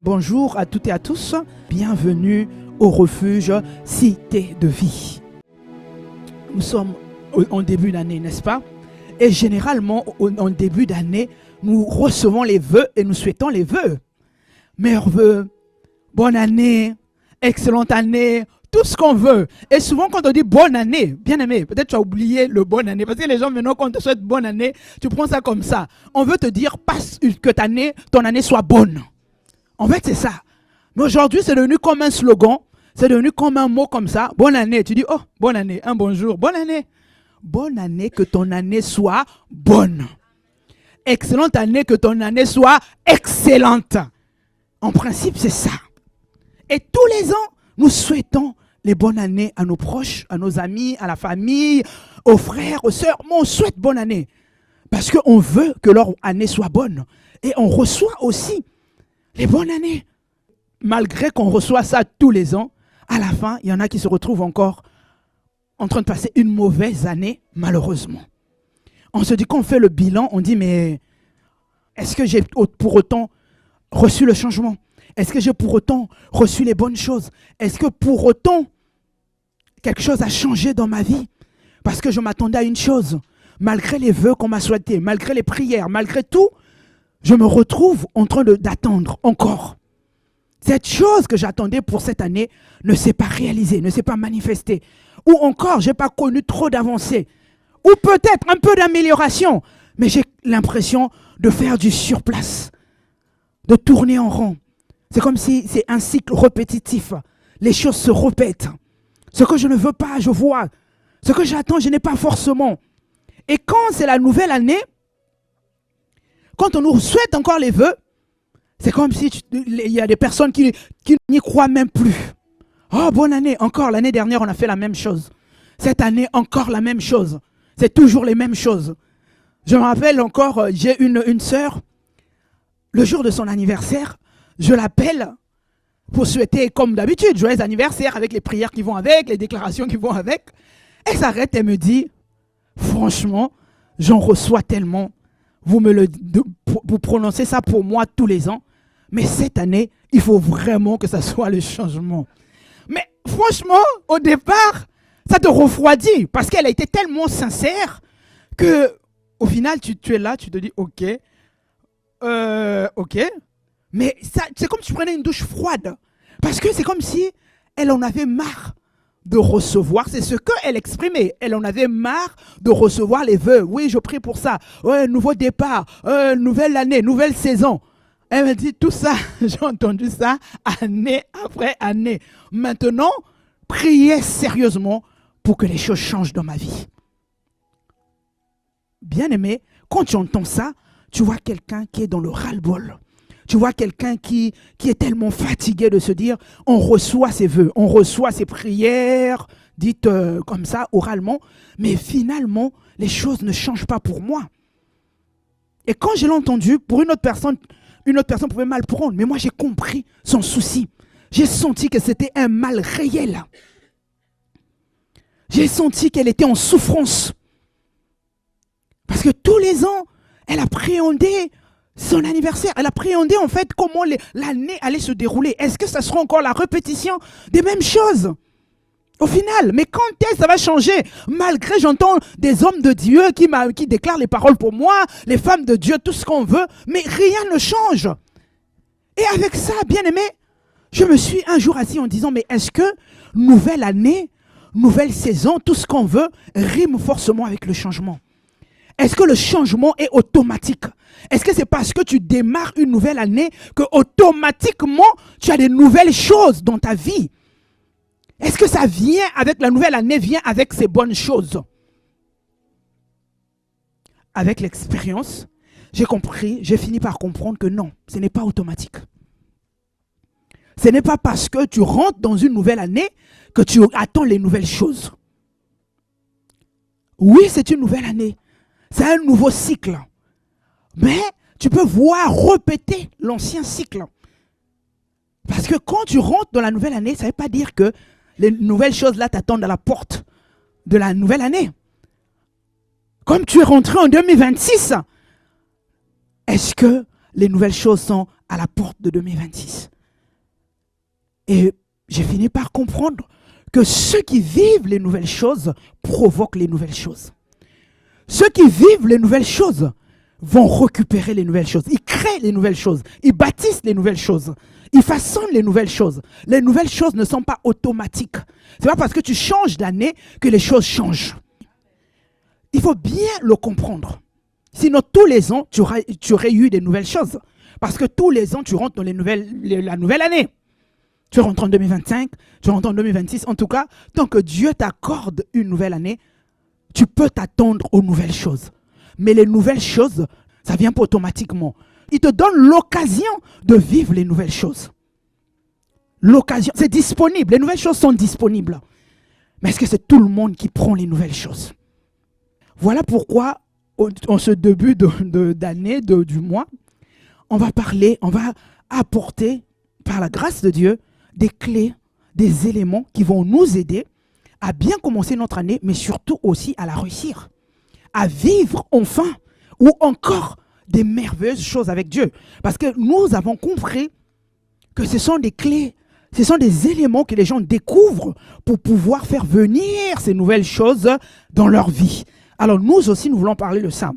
Bonjour à toutes et à tous, bienvenue au refuge Cité de Vie. Nous sommes en début d'année, n'est-ce pas? Et généralement, en début d'année, nous recevons les vœux et nous souhaitons les vœux. Meilleurs vœux, bonne année, excellente année, tout ce qu'on veut. Et souvent, quand on dit bonne année, bien aimé, peut-être tu as oublié le bonne année. Parce que les gens, maintenant, quand on te souhaite bonne année, tu prends ça comme ça. On veut te dire, passe que ton année soit bonne. En fait, c'est ça. Mais aujourd'hui, c'est devenu comme un slogan. C'est devenu comme un mot comme ça. Bonne année. Tu dis, oh, bonne année. Un bonjour. Bonne année. Bonne année, que ton année soit bonne. Excellente année, que ton année soit excellente. En principe, c'est ça. Et tous les ans, nous souhaitons les bonnes années à nos proches, à nos amis, à la famille, aux frères, aux sœurs. Mais on souhaite bonne année. Parce qu'on veut que leur année soit bonne. Et on reçoit aussi les bonnes années. Malgré qu'on reçoit ça tous les ans, à la fin, il y en a qui se retrouvent encore en train de passer une mauvaise année, malheureusement. On se dit qu'on fait le bilan, on dit, mais est-ce que j'ai pour autant reçu le changement? Est-ce que j'ai pour autant reçu les bonnes choses? Est-ce que pour autant quelque chose a changé dans ma vie? Parce que je m'attendais à une chose. Malgré les vœux qu'on m'a souhaités, malgré les prières, malgré tout, je me retrouve en train d'attendre encore. Cette chose que j'attendais pour cette année ne s'est pas réalisée, ne s'est pas manifestée. Ou encore, je n'ai pas connu trop d'avancées. Ou peut-être un peu d'amélioration. Mais j'ai l'impression de faire du surplace, de tourner en rond. C'est comme si c'est un cycle répétitif. Les choses se répètent. Ce que je ne veux pas, je vois. Ce que j'attends, je n'ai pas forcément. Et quand c'est la nouvelle année, quand on nous souhaite encore les vœux, c'est comme si il y a des personnes qui n'y croient même plus. Oh, bonne année, encore l'année dernière, on a fait la même chose. Cette année, encore la même chose. C'est toujours les mêmes choses. Je me rappelle encore, j'ai une sœur, le jour de son anniversaire, je l'appelle pour souhaiter, comme d'habitude, joyeux anniversaire avec les prières qui vont avec, les déclarations qui vont avec. Elle s'arrête et me dit, franchement, j'en reçois tellement. Vous prononcez ça pour moi tous les ans. Mais cette année, il faut vraiment que ça soit le changement. Mais franchement, au départ, ça te refroidit. Parce qu'elle a été tellement sincère que au final, tu es là, tu te dis, ok. Mais c'est comme si tu prenais une douche froide. Parce que c'est comme si elle en avait marre de recevoir, c'est ce qu'elle exprimait. Elle en avait marre de recevoir les vœux. Oui, je prie pour ça. Ouais, nouveau départ, nouvelle année, nouvelle saison. Elle me dit tout ça, j'ai entendu ça année après année. Maintenant, priez sérieusement pour que les choses changent dans ma vie. Bien aimé, quand tu entends ça, tu vois quelqu'un qui est dans le ras-le-bol. Tu vois quelqu'un qui est tellement fatigué de se dire, on reçoit ses vœux, on reçoit ses prières, dites comme ça, oralement, mais finalement, les choses ne changent pas pour moi. Et quand je l'ai entendu, pour une autre personne pouvait mal prendre, mais moi j'ai compris son souci. J'ai senti que c'était un mal réel. J'ai senti qu'elle était en souffrance. Parce que tous les ans, elle appréhendait son anniversaire. Elle appréhendait en fait comment l'année allait se dérouler. Est-ce que ça sera encore la répétition des mêmes choses au final? Mais quand est-ce que ça va changer? Malgré, j'entends des hommes de Dieu qui déclarent les paroles pour moi, les femmes de Dieu, tout ce qu'on veut, mais rien ne change. Et avec ça, bien aimé, je me suis un jour assis en disant, mais est-ce que nouvelle année, nouvelle saison, tout ce qu'on veut, rime forcément avec le changement? Est-ce que le changement est automatique? Est-ce que c'est parce que tu démarres une nouvelle année que automatiquement tu as des nouvelles choses dans ta vie? Est-ce que ça vient avec la nouvelle année, vient avec ces bonnes choses? Avec l'expérience, j'ai fini par comprendre que non, ce n'est pas automatique. Ce n'est pas parce que tu rentres dans une nouvelle année que tu attends les nouvelles choses. Oui, c'est une nouvelle année. C'est un nouveau cycle. Mais tu peux voir répéter l'ancien cycle. Parce que quand tu rentres dans la nouvelle année, ça ne veut pas dire que les nouvelles choses là t'attendent à la porte de la nouvelle année. Comme tu es rentré en 2026, est-ce que les nouvelles choses sont à la porte de 2026. Et j'ai fini par comprendre que ceux qui vivent les nouvelles choses provoquent les nouvelles choses. Ceux qui vivent les nouvelles choses vont récupérer les nouvelles choses. Ils créent les nouvelles choses. Ils bâtissent les nouvelles choses. Ils façonnent les nouvelles choses. Les nouvelles choses ne sont pas automatiques. Ce n'est pas parce que tu changes d'année que les choses changent. Il faut bien le comprendre. Sinon, tous les ans, tu aurais eu des nouvelles choses. Parce que tous les ans, tu rentres dans la nouvelle année. Tu rentres en 2025, tu rentres en 2026. En tout cas, tant que Dieu t'accorde une nouvelle année, tu peux t'attendre aux nouvelles choses. Mais les nouvelles choses, ça vient pas automatiquement. Il te donne l'occasion de vivre les nouvelles choses. L'occasion, c'est disponible. Les nouvelles choses sont disponibles. Mais est-ce que c'est tout le monde qui prend les nouvelles choses? Voilà pourquoi, en ce début d'année, du mois, on va apporter, par la grâce de Dieu, des clés, des éléments qui vont nous aider à bien commencer notre année, mais surtout aussi à la réussir. À vivre enfin, ou encore des merveilleuses choses avec Dieu. Parce que nous avons compris que ce sont des clés, ce sont des éléments que les gens découvrent pour pouvoir faire venir ces nouvelles choses dans leur vie. Alors nous aussi, nous voulons parler de ça.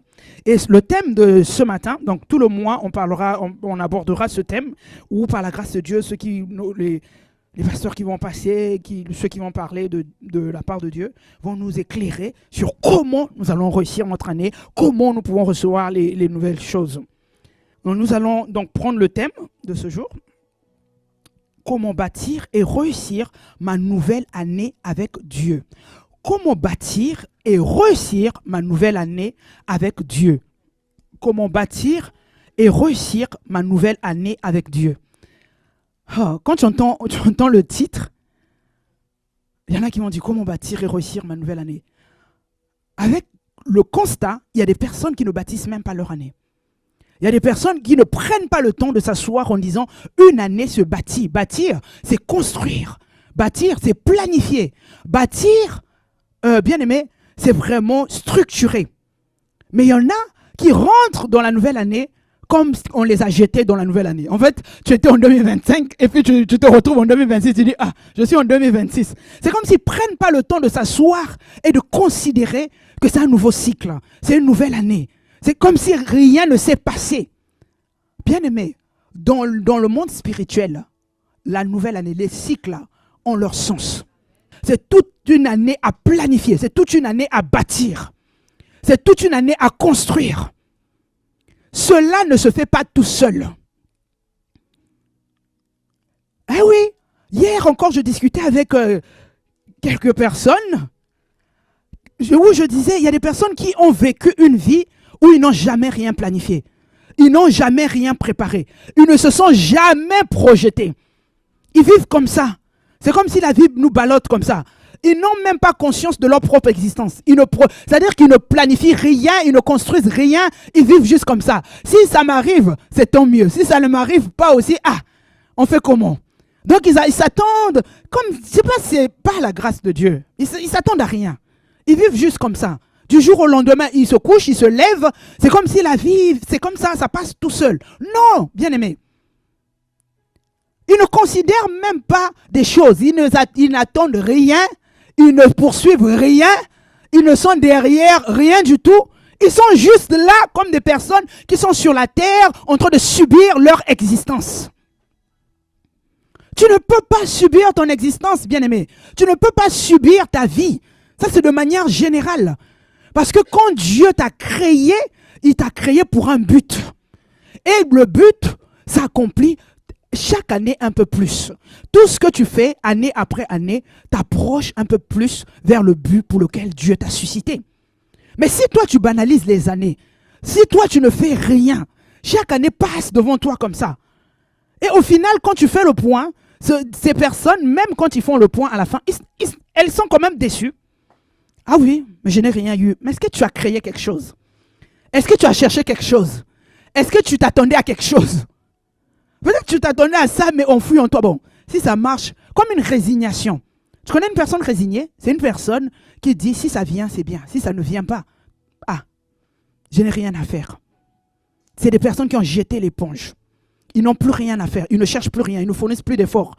Et le thème de ce matin, donc tout le mois, on abordera ce thème, où par la grâce de Dieu, les pasteurs qui vont passer, ceux qui vont parler de la part de Dieu, vont nous éclairer sur comment nous allons réussir notre année, comment nous pouvons recevoir les nouvelles choses. Donc nous allons donc prendre le thème de ce jour. Comment bâtir et réussir ma nouvelle année avec Dieu. Comment bâtir et réussir ma nouvelle année avec Dieu. Comment bâtir et réussir ma nouvelle année avec Dieu. Oh, quand tu entends le titre, il y en a qui m'ont dit comment bâtir et réussir ma nouvelle année. Avec le constat, il y a des personnes qui ne bâtissent même pas leur année. Il y a des personnes qui ne prennent pas le temps de s'asseoir en disant une année se bâtit. Bâtir, c'est construire. Bâtir, c'est planifier. Bâtir, bien aimé, c'est vraiment structurer. Mais il y en a qui rentrent dans la nouvelle année comme on les a jetés dans la nouvelle année. En fait, tu étais en 2025 et puis tu te retrouves en 2026. Tu dis, ah, je suis en 2026. C'est comme s'ils ne prennent pas le temps de s'asseoir et de considérer que c'est un nouveau cycle. C'est une nouvelle année. C'est comme si rien ne s'est passé. Bien aimé, dans le monde spirituel, la nouvelle année, les cycles ont leur sens. C'est toute une année à planifier. C'est toute une année à bâtir. C'est toute une année à construire. Cela ne se fait pas tout seul. Eh oui, hier encore, je discutais avec quelques personnes où je disais, il y a des personnes qui ont vécu une vie où ils n'ont jamais rien planifié. Ils n'ont jamais rien préparé. Ils ne se sont jamais projetés. Ils vivent comme ça. C'est comme si la vie nous ballotte comme ça. Ils n'ont même pas conscience de leur propre existence. C'est-à-dire qu'ils ne planifient rien, ils ne construisent rien, ils vivent juste comme ça. Si ça m'arrive, c'est tant mieux. Si ça ne m'arrive pas aussi, on fait comment? Donc ils s'attendent, comme, c'est pas la grâce de Dieu. Ils s'attendent à rien. Ils vivent juste comme ça. Du jour au lendemain, ils se couchent, ils se lèvent. C'est comme si la vie, c'est comme ça passe tout seul. Non, bien aimé. Ils ne considèrent même pas des choses. Ils n'attendent rien. Ils ne poursuivent rien. Ils ne sont derrière rien du tout. Ils sont juste là comme des personnes qui sont sur la terre en train de subir leur existence. Tu ne peux pas subir ton existence, bien-aimé. Tu ne peux pas subir ta vie. Ça, c'est de manière générale. Parce que quand Dieu t'a créé, il t'a créé pour un but. Et le but s'accomplit chaque année un peu plus. Tout ce que tu fais, année après année, t'approche un peu plus vers le but pour lequel Dieu t'a suscité. Mais si toi, tu banalises les années, si toi, tu ne fais rien, chaque année passe devant toi comme ça. Et au final, quand tu fais le point, ces personnes, même quand ils font le point à la fin, elles sont quand même déçues. Ah oui, mais je n'ai rien eu. Mais est-ce que tu as créé quelque chose? Est-ce que tu as cherché quelque chose? Est-ce que tu t'attendais à quelque chose? Peut-être que tu t'attendais à ça, mais enfoui en toi. Bon, si ça marche, comme une résignation. Tu connais une personne résignée? C'est une personne qui dit, si ça vient, c'est bien. Si ça ne vient pas, je n'ai rien à faire. C'est des personnes qui ont jeté l'éponge. ils n'ont plus rien à faire. Ils ne cherchent plus rien. Ils ne fournissent plus d'efforts.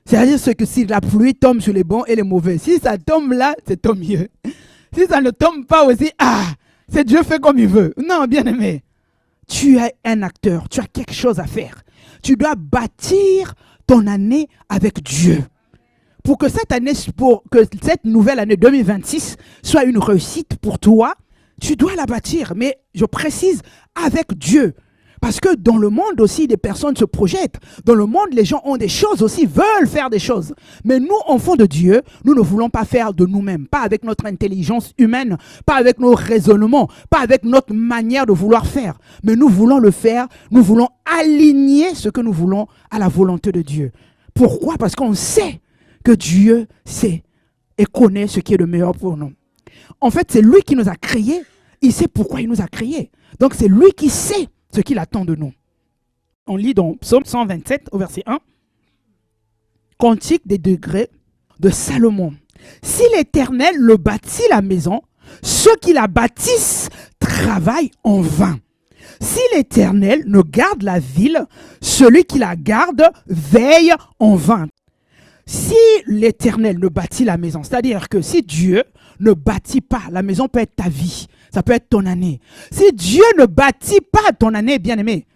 C'est-à-dire que si la pluie tombe sur les bons et les mauvais, si ça tombe là, c'est tant mieux. Si ça ne tombe pas aussi, c'est Dieu fait comme il veut. Non, bien-aimé. Tu es un acteur. Tu as quelque chose à faire. Tu dois bâtir ton année avec Dieu. Pour que cette nouvelle année 2026 soit une réussite pour toi, tu dois la bâtir. Mais je précise, avec Dieu. Parce que dans le monde aussi, des personnes se projettent. Dans le monde, les gens ont des choses aussi, veulent faire des choses. Mais nous, enfants de Dieu, nous ne voulons pas faire de nous-mêmes. Pas avec notre intelligence humaine, pas avec nos raisonnements, pas avec notre manière de vouloir faire. Mais nous voulons le faire, nous voulons aligner ce que nous voulons à la volonté de Dieu. Pourquoi? Parce qu'on sait que Dieu sait et connaît ce qui est le meilleur pour nous. En fait, c'est lui qui nous a créés. Il sait pourquoi il nous a créés. Donc, c'est lui qui sait ce qu'il attend de nous. On lit dans Psaume 127 au verset 1. Cantique des degrés de Salomon. Si l'Éternel le bâtit la maison, ceux qui la bâtissent travaillent en vain. Si l'Éternel ne garde la ville, celui qui la garde veille en vain. Si l'Éternel ne bâtit la maison, c'est-à-dire que si Dieu ne bâtit pas, la maison peut être ta vie, ça peut être ton année. Si Dieu ne bâtit pas ton année, bien-aimé,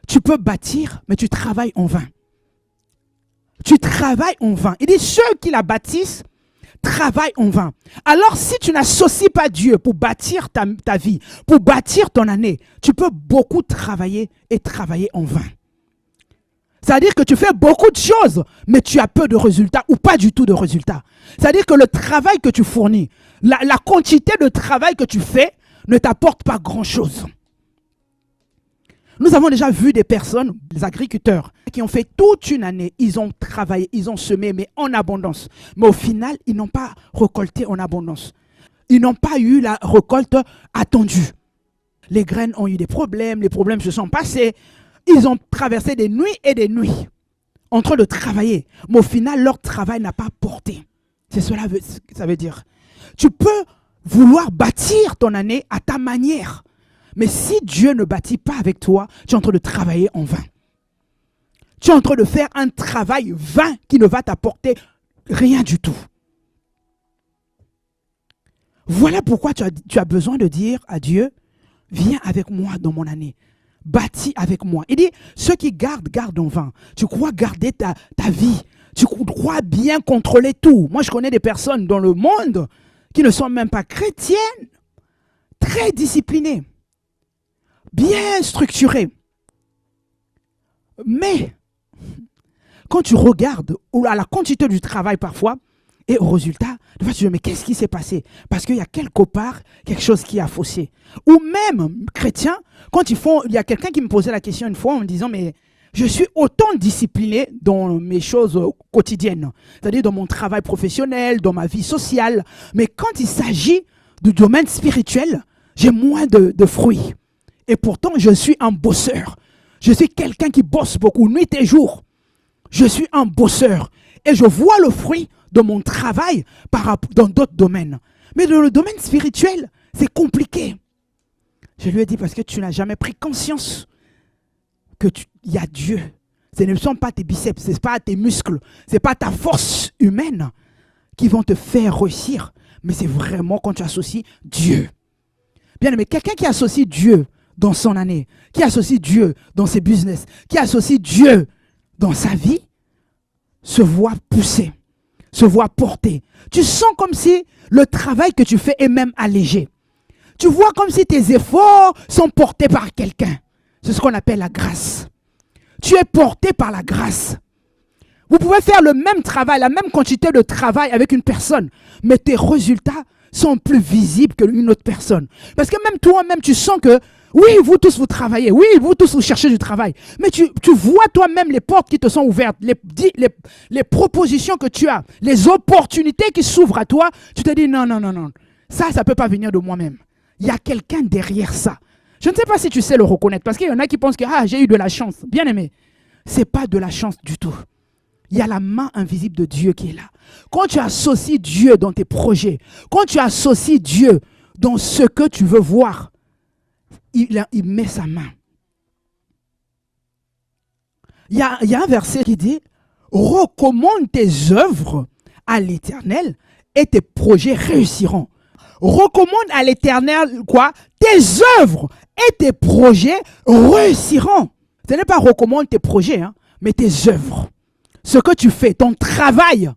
tu peux bâtir, mais tu travailles en vain. Tu travailles en vain. Il dit, ceux qui la bâtissent travaillent en vain. Alors, si tu n'associes pas Dieu pour bâtir ta vie, pour bâtir ton année, tu peux beaucoup travailler et travailler en vain. C'est-à-dire que tu fais beaucoup de choses, mais tu as peu de résultats ou pas du tout de résultats. C'est-à-dire que le travail que tu fournis, la quantité de travail que tu fais ne t'apporte pas grand-chose. Nous avons déjà vu des personnes, des agriculteurs, qui ont fait toute une année, ils ont travaillé, ils ont semé, mais en abondance. Mais au final, ils n'ont pas récolté en abondance. Ils n'ont pas eu la récolte attendue. Les graines ont eu des problèmes, les problèmes se sont passés. Ils ont traversé des nuits et des nuits en train de travailler. Mais au final, leur travail n'a pas porté. C'est cela que ça veut dire. Tu peux vouloir bâtir ton année à ta manière. Mais si Dieu ne bâtit pas avec toi, tu es en train de travailler en vain. Tu es en train de faire un travail vain qui ne va t'apporter rien du tout. Voilà pourquoi tu as besoin de dire à Dieu, viens avec moi dans mon année. Bâtis avec moi. Il dit, ceux qui gardent en vain. Tu crois garder ta vie. Tu crois bien contrôler tout. Moi, je connais des personnes dans le monde qui ne sont même pas chrétiennes, très disciplinées, bien structurées. Mais, quand tu regardes à la quantité du travail parfois, et au résultat, tu te dis, mais qu'est-ce qui s'est passé? Parce qu'il y a quelque part quelque chose qui a faussé. Ou même, chrétiens, quand il y a quelqu'un qui me posait la question une fois en me disant, mais je suis autant discipliné dans mes choses quotidiennes, c'est-à-dire dans mon travail professionnel, dans ma vie sociale, mais quand il s'agit du domaine spirituel, j'ai moins de fruits. Et pourtant, je suis un bosseur. Je suis quelqu'un qui bosse beaucoup, nuit et jour. Je suis un bosseur. Et je vois le fruit de mon travail dans d'autres domaines. Mais dans le domaine spirituel, c'est compliqué. Je lui ai dit, parce que tu n'as jamais pris conscience qu'il y a Dieu. Ce ne sont pas tes biceps, ce n'est pas tes muscles, ce n'est pas ta force humaine qui vont te faire réussir. Mais c'est vraiment quand tu associes Dieu. Bien aimé, quelqu'un qui associe Dieu dans son année, qui associe Dieu dans ses business, qui associe Dieu dans sa vie, se voit pousser, se voit porter. Tu sens comme si le travail que tu fais est même allégé. Tu vois comme si tes efforts sont portés par quelqu'un. C'est ce qu'on appelle la grâce. Tu es porté par la grâce. Vous pouvez faire le même travail, la même quantité de travail avec une personne, mais tes résultats sont plus visibles qu'une autre personne. Parce que même toi-même, tu sens que oui, vous tous, vous travaillez. Oui, vous tous, vous cherchez du travail. Mais tu vois toi-même les portes qui te sont ouvertes, les propositions que tu as, les opportunités qui s'ouvrent à toi. Tu te dis non. Ça ne peut pas venir de moi-même. Il y a quelqu'un derrière ça. Je ne sais pas si tu sais le reconnaître. Parce qu'il y en a qui pensent que j'ai eu de la chance. Bien aimé, ce n'est pas de la chance du tout. Il y a la main invisible de Dieu qui est là. Quand tu associes Dieu dans tes projets, quand tu associes Dieu dans ce que tu veux voir, il met sa main. il y a un verset qui dit, recommande tes œuvres à l'Éternel et tes projets réussiront. Recommande à l'Éternel quoi? Tes œuvres et tes projets réussiront. Ce n'est pas recommande tes projets, hein, mais tes œuvres. Ce que tu fais, ton travail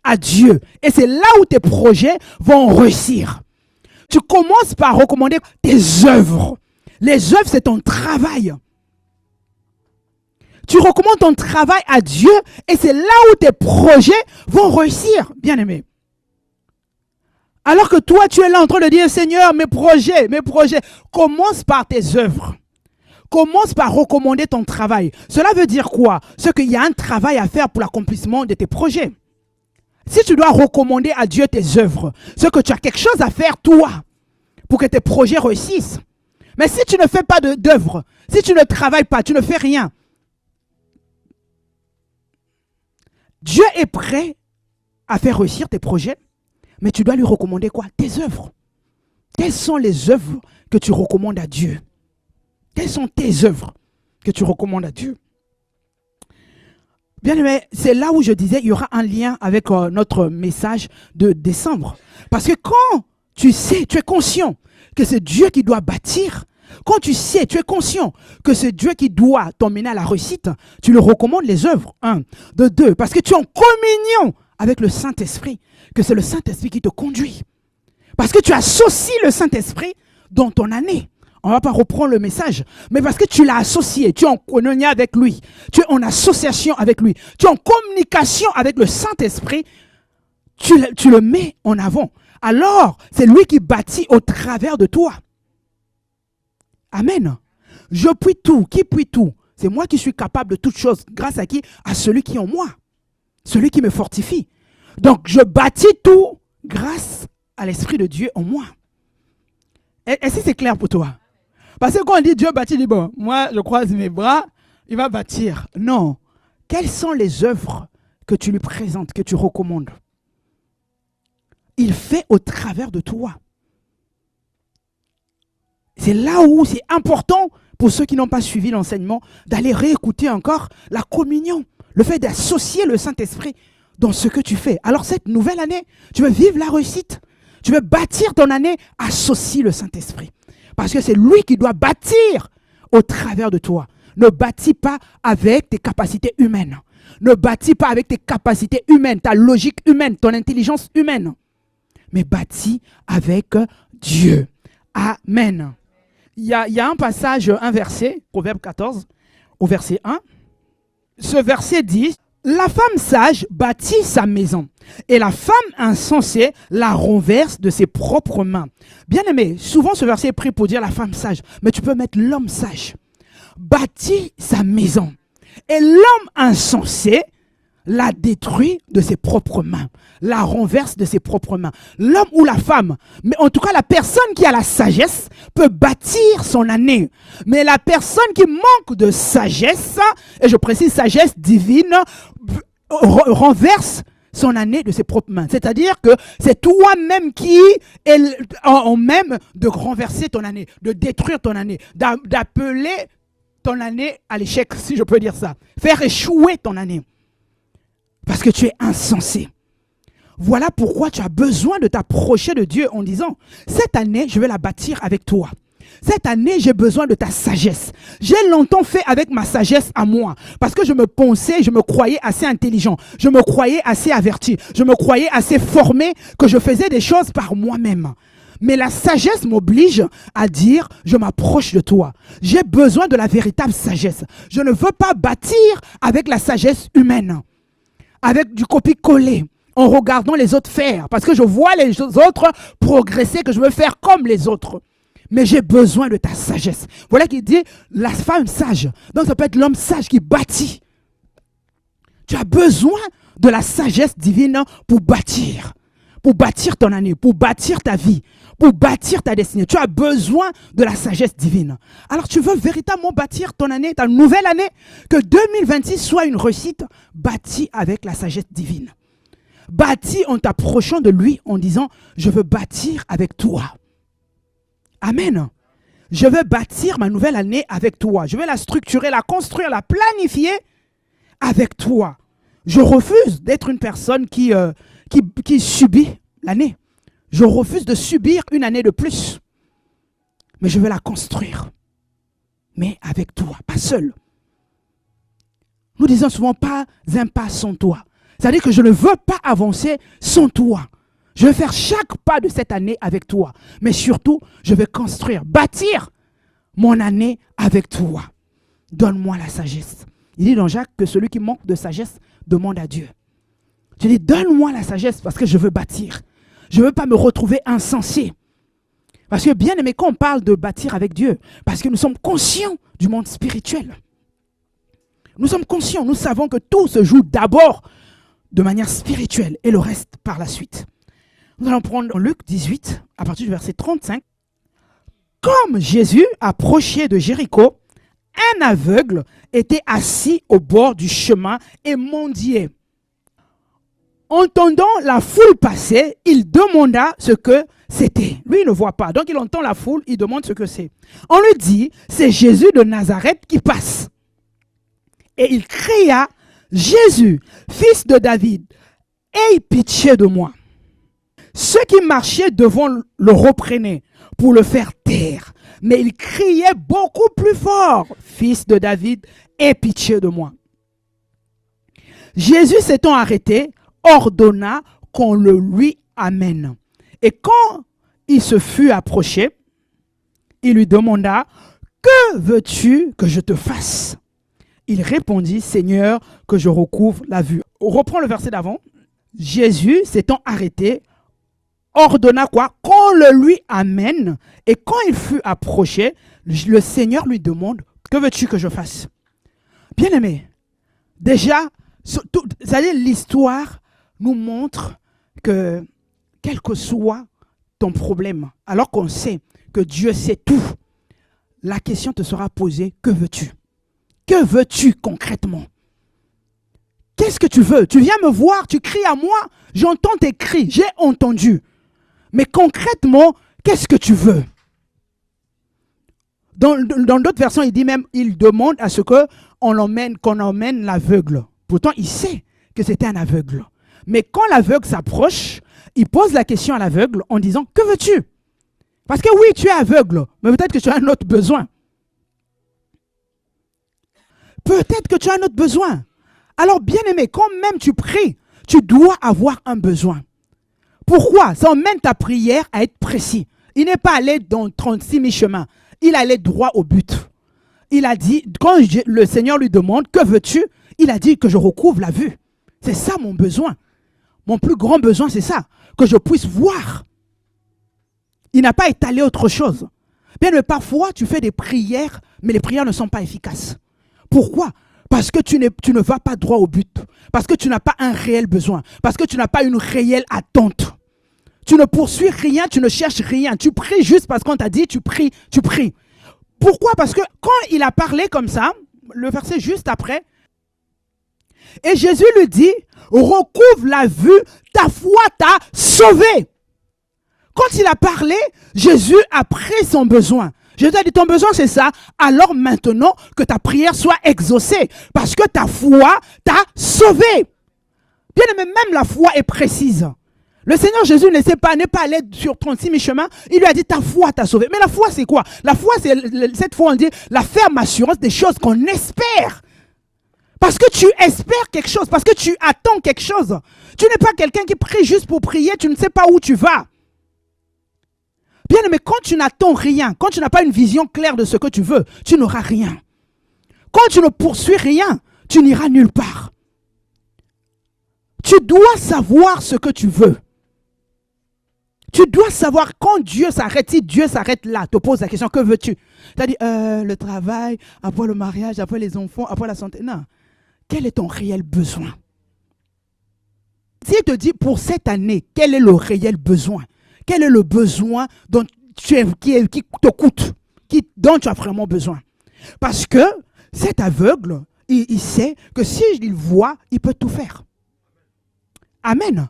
à Dieu. Et c'est là où tes projets vont réussir. Tu commences par recommander tes œuvres. Les œuvres, c'est ton travail. Tu recommandes ton travail à Dieu et c'est là où tes projets vont réussir, bien-aimé. Alors que toi, tu es là en train de dire, Seigneur, mes projets, commence par tes œuvres. Commence par recommander ton travail. Cela veut dire quoi? C'est qu'il y a un travail à faire pour l'accomplissement de tes projets. Si tu dois recommander à Dieu tes œuvres, c'est que tu as quelque chose à faire toi pour que tes projets réussissent. Mais si tu ne fais pas d'œuvre, si tu ne travailles pas, tu ne fais rien, Dieu est prêt à faire réussir tes projets, mais tu dois lui recommander quoi? Tes œuvres. Quelles sont les œuvres que tu recommandes à Dieu? Quelles sont tes œuvres que tu recommandes à Dieu? Bien aimé, c'est là où je disais il y aura un lien avec notre message de décembre. Parce que quand tu sais, tu es conscient que c'est Dieu qui doit bâtir, quand tu sais, tu es conscient que c'est Dieu qui doit t'emmener à la réussite, tu le recommandes les œuvres. De deux, parce que tu es en communion avec le Saint-Esprit, que c'est le Saint-Esprit qui te conduit. Parce que tu associes le Saint-Esprit dans ton année. On ne va pas reprendre le message, mais parce que tu l'as associé, tu es en communion avec lui, tu es en association avec lui, tu es en communication avec le Saint-Esprit, tu le mets en avant. Alors, c'est lui qui bâtit au travers de toi. Amen. Je puis tout. Qui puis tout? C'est moi qui suis capable de toutes choses. Grâce à qui? À celui qui est en moi. Celui qui me fortifie. Donc, je bâtis tout grâce à l'Esprit de Dieu en moi. Est-ce que c'est clair pour toi? Parce que quand on dit Dieu bâtit, dit bon, moi je croise mes bras, il va bâtir. Non. Quelles sont les œuvres que tu lui présentes, que tu recommandes? Il fait au travers de toi. C'est là où c'est important pour ceux qui n'ont pas suivi l'enseignement d'aller réécouter encore la communion. Le fait d'associer le Saint-Esprit dans ce que tu fais. Alors cette nouvelle année, tu veux vivre la réussite. Tu veux bâtir ton année, associe le Saint-Esprit. Parce que c'est lui qui doit bâtir au travers de toi. Ne bâtis pas avec tes capacités humaines. Ne bâtis pas avec tes capacités humaines, ta logique humaine, ton intelligence humaine. Mais bâtis avec Dieu. Amen. Il y a un passage, un verset, Proverbe 14, au verset 1. Ce verset dit, la femme sage bâtit sa maison et la femme insensée la renverse de ses propres mains. Bien aimé, souvent ce verset est pris pour dire la femme sage, mais tu peux mettre l'homme sage. Bâtit sa maison et l'homme insensé la détruit de ses propres mains, la renverse de ses propres mains. L'homme ou la femme, mais en tout cas la personne qui a la sagesse peut bâtir son année. Mais la personne qui manque de sagesse, et je précise sagesse divine, renverse son année de ses propres mains. C'est-à-dire que c'est toi-même qui est en même de renverser ton année, de détruire ton année, d'appeler ton année à l'échec, si je peux dire ça. Faire échouer ton année. Parce que tu es insensé. Voilà pourquoi tu as besoin de t'approcher de Dieu en disant, cette année, je vais la bâtir avec toi. Cette année, j'ai besoin de ta sagesse. J'ai longtemps fait avec ma sagesse à moi. Parce que je me pensais, je me croyais assez intelligent. Je me croyais assez averti. Je me croyais assez formé que je faisais des choses par moi-même. Mais la sagesse m'oblige à dire, je m'approche de toi. J'ai besoin de la véritable sagesse. Je ne veux pas bâtir avec la sagesse humaine. Avec du copier-coller, en regardant les autres faire. Parce que je vois les autres progresser, que je veux faire comme les autres. Mais j'ai besoin de ta sagesse. Voilà qu'il dit, la femme sage. Donc ça peut être l'homme sage qui bâtit. Tu as besoin de la sagesse divine pour bâtir. Pour bâtir ton année, pour bâtir ta vie, pour bâtir ta destinée. Tu as besoin de la sagesse divine. Alors tu veux véritablement bâtir ton année, ta nouvelle année, que 2026 soit une réussite, bâtie avec la sagesse divine. Bâtie en t'approchant de lui, en disant, je veux bâtir avec toi. Amen. Je veux bâtir ma nouvelle année avec toi. Je vais la structurer, la construire, la planifier avec toi. Je refuse d'être une personne qui subit l'année. Je refuse de subir une année de plus. Mais je veux la construire. Mais avec toi, pas seul. Nous disons souvent pas un pas sans toi. C'est-à-dire que je ne veux pas avancer sans toi. Je vais faire chaque pas de cette année avec toi. Mais surtout, je vais construire, bâtir mon année avec toi. Donne-moi la sagesse. Il dit dans Jacques que celui qui manque de sagesse demande à Dieu. Je dis, donne-moi la sagesse parce que je veux bâtir. Je ne veux pas me retrouver insensé. Parce que bien aimé, quand on parle de bâtir avec Dieu, parce que nous sommes conscients du monde spirituel. Nous sommes conscients, nous savons que tout se joue d'abord de manière spirituelle et le reste par la suite. Nous allons prendre Luc 18, à partir du verset 35. Comme Jésus approchait de Jéricho, un aveugle était assis au bord du chemin et mendiait. Entendant la foule passer, il demanda ce que c'était. Lui, il ne voit pas. Donc, il entend la foule, il demande ce que c'est. On lui dit, c'est Jésus de Nazareth qui passe. Et il cria, Jésus, fils de David, aie pitié de moi. Ceux qui marchaient devant le reprenaient pour le faire taire. Mais il criait beaucoup plus fort, fils de David, aie pitié de moi. Jésus s'étant arrêté, ordonna qu'on le lui amène. Et quand il se fut approché, il lui demanda, que veux-tu que je te fasse? Il répondit, Seigneur, que je recouvre la vue. On reprend le verset d'avant. Jésus s'étant arrêté, ordonna quoi? Qu'on le lui amène. Et quand il fut approché, le Seigneur lui demande, que veux-tu que je fasse? Bien aimé, déjà, c'est-à-dire l'histoire nous montre que quel que soit ton problème, alors qu'on sait que Dieu sait tout, la question te sera posée, que veux-tu? Que veux-tu concrètement? Qu'est-ce que tu veux? Tu viens me voir, tu cries à moi, j'entends tes cris, j'ai entendu. Mais concrètement, qu'est-ce que tu veux? Dans d'autres versions, il dit même, il demande à ce qu'on emmène l'aveugle. Pourtant, il sait que c'était un aveugle. Mais quand l'aveugle s'approche, il pose la question à l'aveugle en disant, que veux-tu? Parce que oui, tu es aveugle, mais peut-être que tu as un autre besoin. Peut-être que tu as un autre besoin. Alors, bien aimé, quand même tu pries, tu dois avoir un besoin. Pourquoi? Ça emmène ta prière à être précis. Il n'est pas allé dans 36 000 chemins. Il allait droit au but. Il a dit, quand le Seigneur lui demande, que veux-tu? Il a dit que je recouvre la vue. C'est ça mon besoin. Mon plus grand besoin, c'est ça. Que je puisse voir. Il n'a pas étalé autre chose. Bien, mais parfois, tu fais des prières, mais les prières ne sont pas efficaces. Pourquoi? Parce que tu ne vas pas droit au but. Parce que tu n'as pas un réel besoin. Parce que tu n'as pas une réelle attente. Tu ne poursuis rien, tu ne cherches rien. Tu pries juste parce qu'on t'a dit, tu pries, tu pries. Pourquoi? Parce que quand il a parlé comme ça, le verset juste après, et Jésus lui dit, recouvre la vue, ta foi t'a sauvé. Quand il a parlé, Jésus a pris son besoin. Jésus a dit, ton besoin c'est ça, alors maintenant que ta prière soit exaucée, parce que ta foi t'a sauvé. Bien aimé, même la foi est précise. Le Seigneur Jésus n'est pas allé sur 36 000 chemins, il lui a dit, ta foi t'a sauvé. Mais la foi c'est quoi? La foi c'est, cette fois on dit, la ferme assurance des choses qu'on espère. Parce que tu espères quelque chose, parce que tu attends quelque chose. Tu n'es pas quelqu'un qui prie juste pour prier, tu ne sais pas où tu vas. Bien aimé, quand tu n'attends rien, quand tu n'as pas une vision claire de ce que tu veux, tu n'auras rien. Quand tu ne poursuis rien, tu n'iras nulle part. Tu dois savoir ce que tu veux. Tu dois savoir quand Dieu s'arrête, si Dieu s'arrête là, te pose la question, que veux-tu? Tu as dit, le travail, après le mariage, après les enfants, après la santé. Non. Quel est ton réel besoin? S'il te dit, pour cette année, quel est le réel besoin? Quel est le besoin dont qui te coûte, dont tu as vraiment besoin? Parce que cet aveugle, il sait que s'il voit, il peut tout faire. Amen.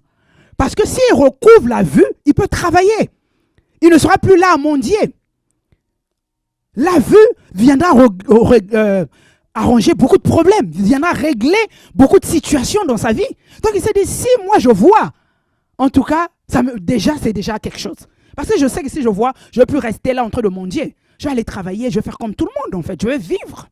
Parce que s'il recouvre la vue, il peut travailler. Il ne sera plus là à mendier. La vue viendra arranger beaucoup de problèmes. Il viendra régler beaucoup de situations dans sa vie. Donc il s'est dit, si moi je vois, en tout cas, c'est déjà quelque chose. Parce que je sais que si je vois, je ne peux plus rester là en train de mendier. Je vais aller travailler, je vais faire comme tout le monde en fait. Je vais vivre.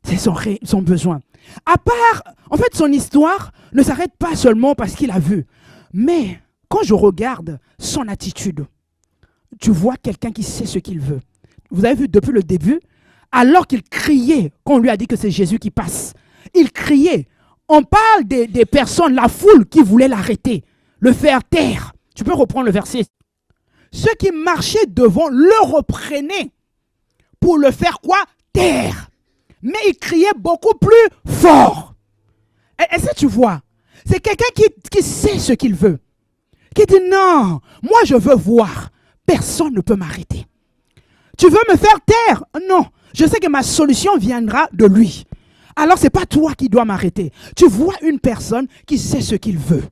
C'est son besoin. À part, en fait, son histoire ne s'arrête pas seulement parce qu'il a vu. Mais quand je regarde son attitude, tu vois quelqu'un qui sait ce qu'il veut. Vous avez vu depuis le début, alors qu'il criait, quand on lui a dit que c'est Jésus qui passe, il criait. On parle des personnes, la foule qui voulait l'arrêter, le faire taire. Tu peux reprendre le verset. Ceux qui marchaient devant le reprenaient pour le faire quoi? Taire. Mais il criait beaucoup plus fort. Est-ce que tu vois? C'est quelqu'un qui sait ce qu'il veut. Qui dit non, moi je veux voir. Personne ne peut m'arrêter. Tu veux me faire taire? Non. Je sais que ma solution viendra de lui. Alors ce n'est pas toi qui dois m'arrêter. Tu vois une personne qui sait ce qu'il veut.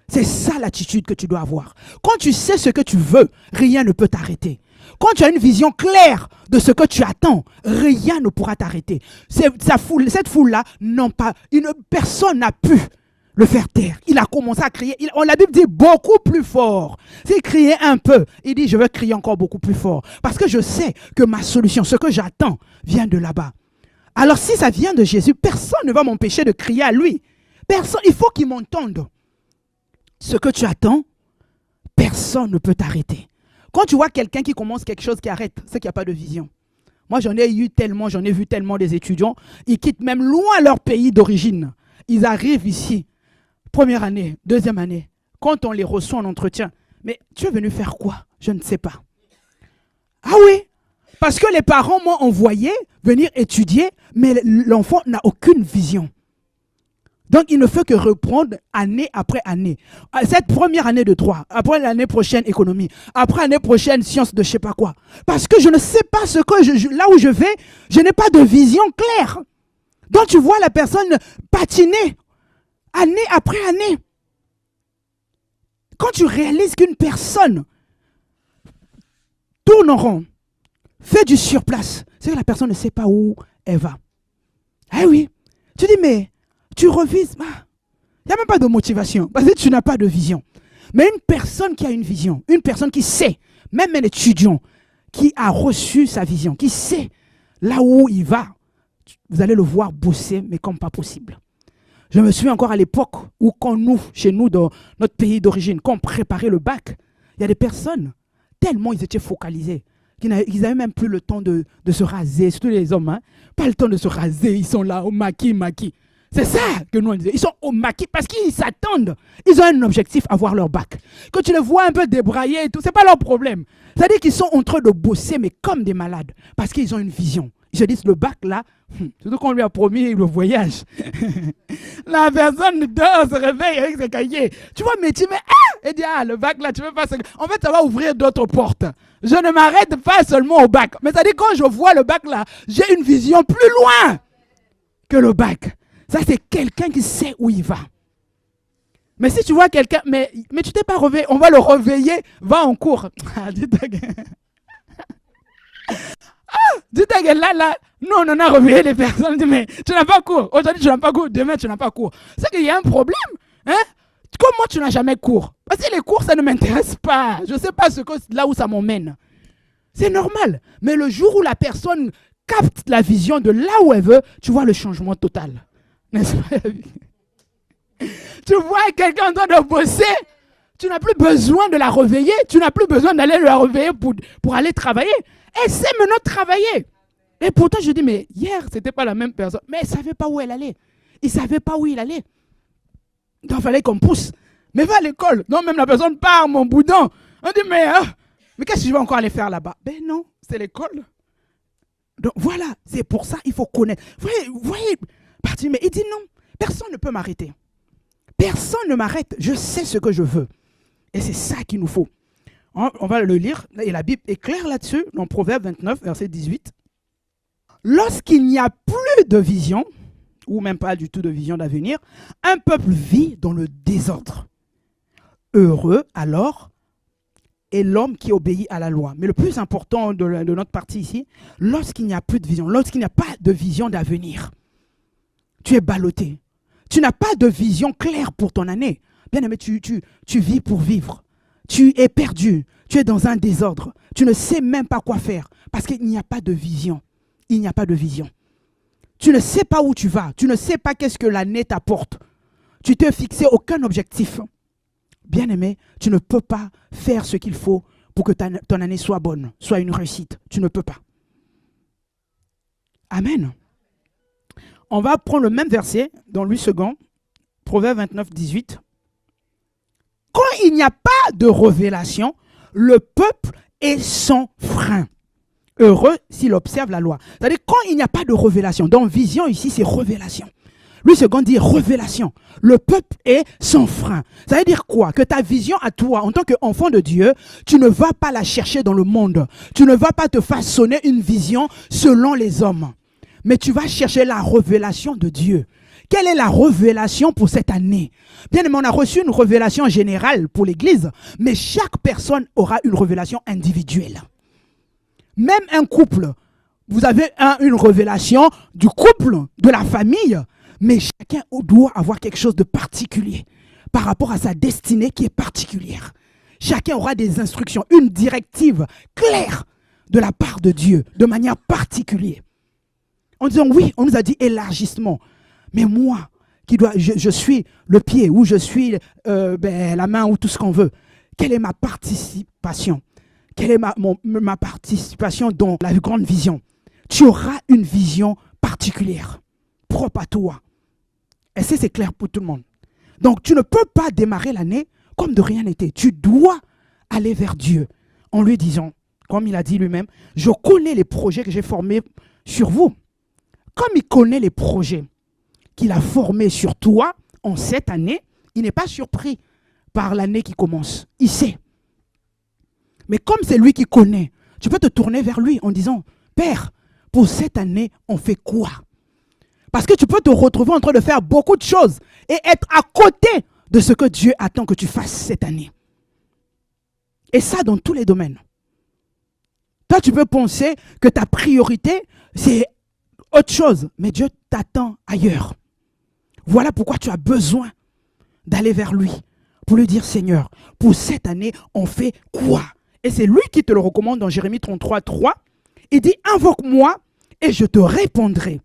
C'est ça l'attitude que tu dois avoir. Quand tu sais ce que tu veux, rien ne peut t'arrêter. Quand tu as une vision claire de ce que tu attends, rien ne pourra t'arrêter. Cette foule-là, personne n'a pu le faire taire. Il a commencé à crier. La Bible dit beaucoup plus fort. S'il criait un peu, il dit je vais crier encore beaucoup plus fort. Parce que je sais que ma solution, ce que j'attends, vient de là-bas. Alors si ça vient de Jésus, personne ne va m'empêcher de crier à lui. Personne, il faut qu'il m'entende. Ce que tu attends, personne ne peut t'arrêter. Quand tu vois quelqu'un qui commence quelque chose qui arrête, c'est qu'il n'y a pas de vision. Moi, j'en ai vu tellement des étudiants, ils quittent même loin leur pays d'origine. Ils arrivent ici, première année, deuxième année, quand on les reçoit en entretien. Mais tu es venu faire quoi? Je ne sais pas. Ah oui, parce que les parents m'ont envoyé venir étudier, mais l'enfant n'a aucune vision. Donc, il ne fait que reprendre année après année. Cette première année de droit, après l'année prochaine économie, après l'année prochaine sciences de je ne sais pas quoi. Parce que je ne sais pas là où je vais, je n'ai pas de vision claire. Donc, tu vois la personne patiner année après année. Quand tu réalises qu'une personne tourne en rond, fait du surplace, c'est que la personne ne sait pas où elle va. Eh oui, tu dis mais... Tu revises, il n'y a même pas de motivation, parce que tu n'as pas de vision. Mais une personne qui a une vision, une personne qui sait, même un étudiant qui a reçu sa vision, qui sait là où il va, vous allez le voir bosser, mais comme pas possible. Je me souviens encore à l'époque où chez nous, dans notre pays d'origine, quand on préparait le bac, il y a des personnes, tellement ils étaient focalisés, qu'ils n'avaient même plus le temps de se raser, surtout les hommes, hein, pas le temps de se raser, ils sont là au maquis. C'est ça que nous on disait. Ils sont au maquis parce qu'ils s'attendent. Ils ont un objectif, avoir leur bac. Quand tu les vois un peu débrailler et tout, ce n'est pas leur problème. C'est-à-dire qu'ils sont en train de bosser, mais comme des malades. Parce qu'ils ont une vision. Ils se disent, le bac là, surtout qu'on lui a promis le voyage. La personne dort, se réveille avec ses cahiers. Tu vois, mais tu mets, et dit, le bac là, tu veux pas. En fait, ça va ouvrir d'autres portes. Je ne m'arrête pas seulement au bac. Mais c'est-à-dire, quand je vois le bac là, j'ai une vision plus loin que le bac. Ça, c'est quelqu'un qui sait où il va. Mais si tu vois quelqu'un, mais tu t'es pas réveillé, on va le réveiller, va en cours. Là, nous, on en a réveillé les personnes. Mais tu n'as pas cours. Aujourd'hui, tu n'as pas cours. Demain, tu n'as pas cours. C'est qu'il y a un problème. Hein? Comment tu n'as jamais cours? Parce que les cours, ça ne m'intéresse pas. Je ne sais pas là où ça m'emmène. C'est normal. Mais le jour où la personne capte la vision de là où elle veut, tu vois le changement total. N'est-ce pas? Tu vois quelqu'un en train de bosser, tu n'as plus besoin de la réveiller, tu n'as plus besoin d'aller la réveiller pour aller travailler. Elle sait maintenant travailler. Et pourtant, je dis, mais hier, ce n'était pas la même personne. Mais elle ne savait pas où elle allait. Il ne savait pas où il allait. Donc, il fallait qu'on pousse. Mais va à l'école. Non, même la personne part, mon boudin. On dit, mais qu'est-ce que je vais encore aller faire là-bas? Ben non, c'est l'école. Donc, voilà, c'est pour ça qu'il faut connaître. Vous voyez, mais il dit non, personne ne peut m'arrêter. Personne ne m'arrête, je sais ce que je veux. Et c'est ça qu'il nous faut. On va le lire, et la Bible est claire là-dessus, dans Proverbe 29, verset 18. Lorsqu'il n'y a plus de vision, ou même pas du tout de vision d'avenir, un peuple vit dans le désordre. Heureux alors et l'homme qui obéit à la loi. Mais le plus important de notre partie ici, lorsqu'il n'y a plus de vision, lorsqu'il n'y a pas de vision d'avenir, tu es ballotté. Tu n'as pas de vision claire pour ton année. Bien aimé, tu vis pour vivre. Tu es perdu. Tu es dans un désordre. Tu ne sais même pas quoi faire parce qu'il n'y a pas de vision. Il n'y a pas de vision. Tu ne sais pas où tu vas. Tu ne sais pas qu'est-ce que l'année t'apporte. Tu t'es fixé aucun objectif. Bien aimé, tu ne peux pas faire ce qu'il faut pour que ton année soit bonne, soit une réussite. Tu ne peux pas. Amen. On va prendre le même verset dans Louis II, Proverbe 29, 18. Quand il n'y a pas de révélation, le peuple est sans frein. Heureux s'il observe la loi. C'est-à-dire quand il n'y a pas de révélation. Donc vision ici, c'est révélation. Louis II dit révélation. Le peuple est sans frein. Ça veut dire quoi? Que ta vision à toi, en tant qu'enfant de Dieu, tu ne vas pas la chercher dans le monde. Tu ne vas pas te façonner une vision selon les hommes. Mais tu vas chercher la révélation de Dieu. Quelle est la révélation pour cette année? Bien aimé, on a reçu une révélation générale pour l'Église, mais chaque personne aura une révélation individuelle. Même un couple, vous avez une révélation du couple, de la famille, mais chacun doit avoir quelque chose de particulier par rapport à sa destinée qui est particulière. Chacun aura des instructions, une directive claire de la part de Dieu, de manière particulière. En disant oui, on nous a dit élargissement. Mais moi, je suis le pied ou je suis la main ou tout ce qu'on veut. Quelle est ma participation? Quelle est ma participation dans la grande vision? Tu auras une vision particulière, propre à toi. Et c'est clair pour tout le monde. Donc, tu ne peux pas démarrer l'année comme de rien n'était. Tu dois aller vers Dieu en lui disant, comme il a dit lui-même, je connais les projets que j'ai formés sur vous. Comme il connaît les projets qu'il a formés sur toi en cette année, il n'est pas surpris par l'année qui commence. Il sait. Mais comme c'est lui qui connaît, tu peux te tourner vers lui en disant, Père, pour cette année, on fait quoi? Parce que tu peux te retrouver en train de faire beaucoup de choses et être à côté de ce que Dieu attend que tu fasses cette année. Et ça dans tous les domaines. Toi, tu peux penser que ta priorité, c'est autre chose, mais Dieu t'attend ailleurs. Voilà pourquoi tu as besoin d'aller vers lui pour lui dire, Seigneur, pour cette année, on fait quoi? Et c'est lui qui te le recommande dans Jérémie 33, 3. Il dit, invoque-moi et je te répondrai.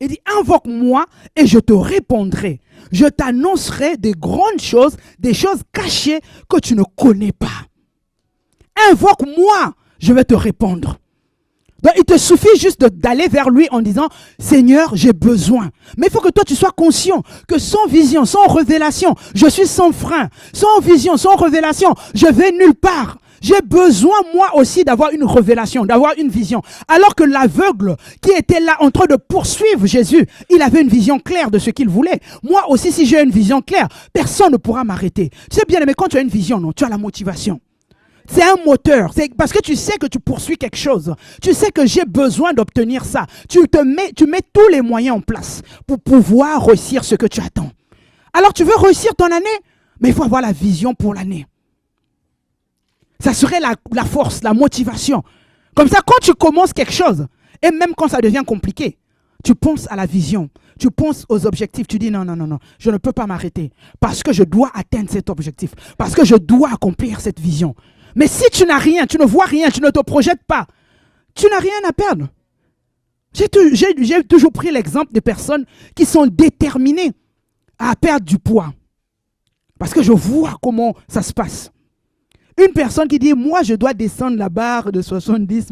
Il dit, invoque-moi et je te répondrai. Je t'annoncerai des grandes choses, des choses cachées que tu ne connais pas. Invoque-moi, je vais te répondre. Donc, il te suffit juste d'aller vers lui en disant, Seigneur, j'ai besoin. Mais il faut que toi, tu sois conscient que sans vision, sans révélation, je suis sans frein. Sans vision, sans révélation, je vais nulle part. J'ai besoin, moi aussi, d'avoir une révélation, d'avoir une vision. Alors que l'aveugle qui était là en train de poursuivre Jésus, il avait une vision claire de ce qu'il voulait. Moi aussi, si j'ai une vision claire, personne ne pourra m'arrêter. Tu sais bien, mais quand tu as une vision, non, tu as la motivation. C'est un moteur. C'est parce que tu sais que tu poursuis quelque chose. Tu sais que j'ai besoin d'obtenir ça. Tu mets tous les moyens en place pour pouvoir réussir ce que tu attends. Alors tu veux réussir ton année, mais il faut avoir la vision pour l'année. Ça serait la force, la motivation. Comme ça, quand tu commences quelque chose, et même quand ça devient compliqué, tu penses à la vision. Tu penses aux objectifs. Tu dis non, je ne peux pas m'arrêter. Parce que je dois atteindre cet objectif. Parce que je dois accomplir cette vision. Mais si tu n'as rien, tu ne vois rien, tu ne te projettes pas, tu n'as rien à perdre. J'ai toujours pris l'exemple des personnes qui sont déterminées à perdre du poids. Parce que je vois comment ça se passe. Une personne qui dit, moi je dois descendre la barre de 70,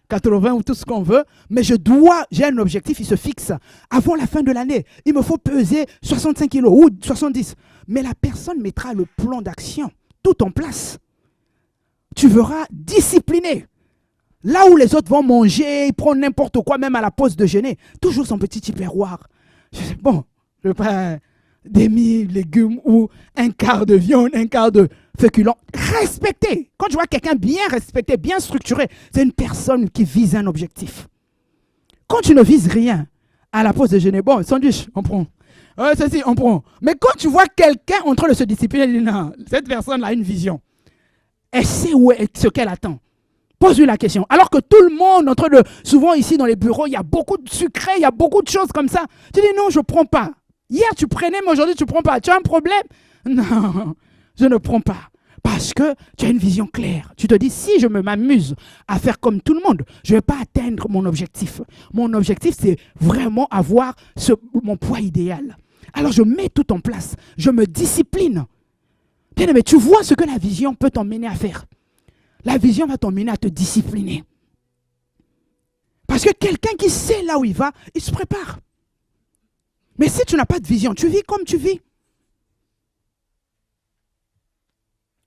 80 ou tout ce qu'on veut, mais j'ai un objectif, il se fixe. Avant la fin de l'année, il me faut peser 65 kilos ou 70. Mais la personne mettra le plan d'action tout en place. Tu verras discipliné. Là où les autres vont manger, prendre n'importe quoi, même à la pause déjeuner, toujours son petit tupperware. Bon, je prends demi-légumes ou un quart de viande, un quart de féculents. Respecté. Quand tu vois quelqu'un bien respecté, bien structuré, c'est une personne qui vise un objectif. Quand tu ne vises rien, à la pause déjeuner, bon, sandwich, on prend. Ceci, on prend. Mais quand tu vois quelqu'un en train de se discipliner, non, cette personne a une vision. Elle sait où est ce qu'elle attend. Pose-lui la question. Alors que tout le monde, souvent ici dans les bureaux, il y a beaucoup de sucré, il y a beaucoup de choses comme ça. Tu dis non, je ne prends pas. Hier, tu prenais, mais aujourd'hui, tu ne prends pas. Tu as un problème? Non, je ne prends pas. Parce que tu as une vision claire. Tu te dis, si je m'amuse à faire comme tout le monde, je ne vais pas atteindre mon objectif. Mon objectif, c'est vraiment avoir mon poids idéal. Alors, je mets tout en place. Je me discipline. Bien aimé, tu vois ce que la vision peut t'emmener à faire. La vision va t'emmener à te discipliner. Parce que quelqu'un qui sait là où il va, il se prépare. Mais si tu n'as pas de vision, tu vis comme tu vis.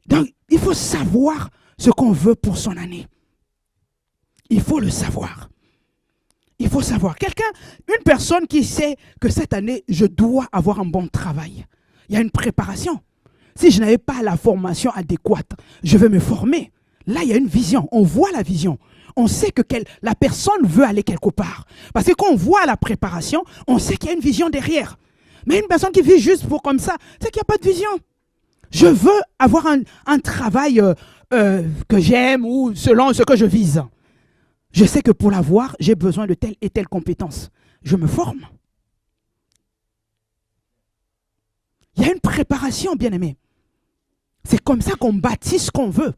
Donc, il faut savoir ce qu'on veut pour son année. Il faut le savoir. Il faut savoir. Une personne qui sait que cette année, je dois avoir un bon travail. Il y a une préparation. Si je n'avais pas la formation adéquate, je vais me former. Là, il y a une vision. On voit la vision. On sait que la personne veut aller quelque part. Parce que quand on voit la préparation, on sait qu'il y a une vision derrière. Mais une personne qui vit juste pour comme ça, c'est qu'il n'y a pas de vision. Je veux avoir un travail que j'aime ou selon ce que je vise. Je sais que pour l'avoir, j'ai besoin de telle et telle compétence. Je me forme. Il y a une préparation, bien-aimé. C'est comme ça qu'on bâtit ce qu'on veut.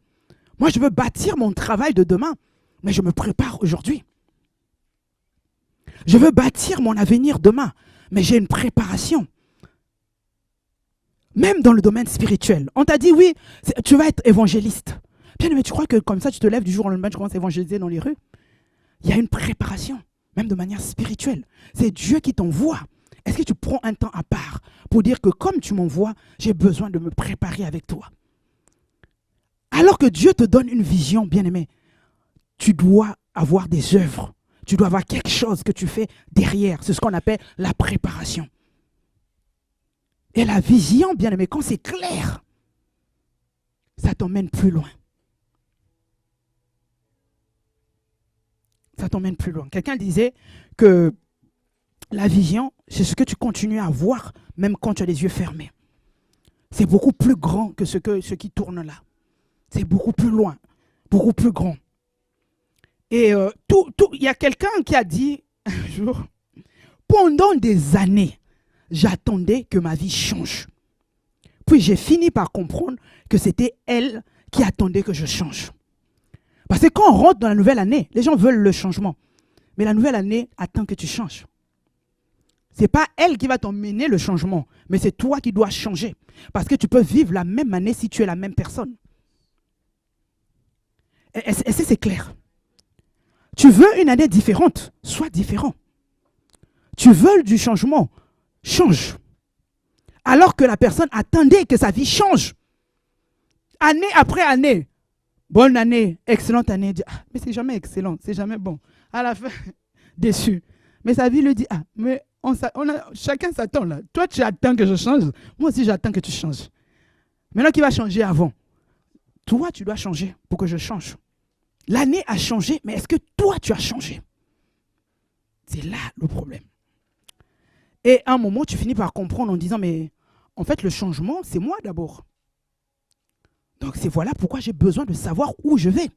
Moi, je veux bâtir mon travail de demain, mais je me prépare aujourd'hui. Je veux bâtir mon avenir demain, mais j'ai une préparation. Même dans le domaine spirituel. On t'a dit, oui, tu vas être évangéliste. Bien, mais tu crois que comme ça, tu te lèves du jour au lendemain, tu commences à évangéliser dans les rues? Il y a une préparation, même de manière spirituelle. C'est Dieu qui t'envoie. Est-ce que tu prends un temps à part pour dire que comme tu m'envoies, j'ai besoin de me préparer avec toi? Alors que Dieu te donne une vision, bien-aimé, tu dois avoir des œuvres. Tu dois avoir quelque chose que tu fais derrière. C'est ce qu'on appelle la préparation. Et la vision, bien-aimé, quand c'est clair, ça t'emmène plus loin. Ça t'emmène plus loin. Quelqu'un disait que la vision, c'est ce que tu continues à voir, même quand tu as les yeux fermés. C'est beaucoup plus grand que ce qui tourne là. C'est beaucoup plus loin, beaucoup plus grand. Et il y a quelqu'un qui a dit un jour, pendant des années, j'attendais que ma vie change. Puis j'ai fini par comprendre que c'était elle qui attendait que je change. Parce que quand on rentre dans la nouvelle année, les gens veulent le changement. Mais la nouvelle année attend que tu changes. Ce n'est pas elle qui va t'emmener le changement, mais c'est toi qui dois changer. Parce que tu peux vivre la même année si tu es la même personne. Est-ce que c'est clair? Tu veux une année différente, sois différent. Tu veux du changement, change. Alors que la personne attendait que sa vie change. Année après année. Bonne année, excellente année. Mais c'est jamais excellent, c'est jamais bon. À la fin, déçu. Mais sa vie lui dit, mais chacun s'attend là. Toi, tu attends que je change. Moi aussi, j'attends que tu changes. Maintenant, qui va changer avant? Toi, tu dois changer pour que je change. L'année a changé, mais est-ce que toi, tu as changé? C'est là le problème. Et à un moment, tu finis par comprendre en disant, mais en fait, le changement, c'est moi d'abord. Donc, c'est voilà pourquoi j'ai besoin de savoir où je vais.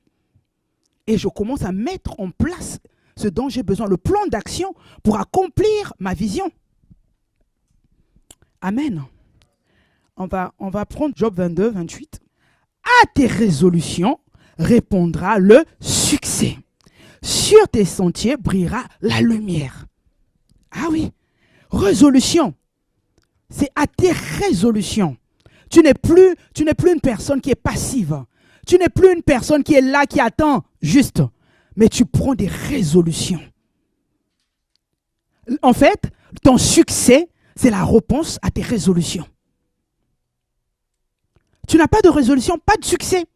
Et je commence à mettre en place ce dont j'ai besoin, le plan d'action pour accomplir ma vision. Amen. On va prendre Job 22, 28. À tes résolutions répondra le succès. Sur tes sentiers brillera la lumière. Ah oui, résolution. C'est à tes résolutions. Tu n'es plus une personne qui est passive. Tu n'es plus une personne qui est là, qui attend juste. Mais tu prends des résolutions. En fait, ton succès, c'est la réponse à tes résolutions. Tu n'as pas de résolution, pas de succès.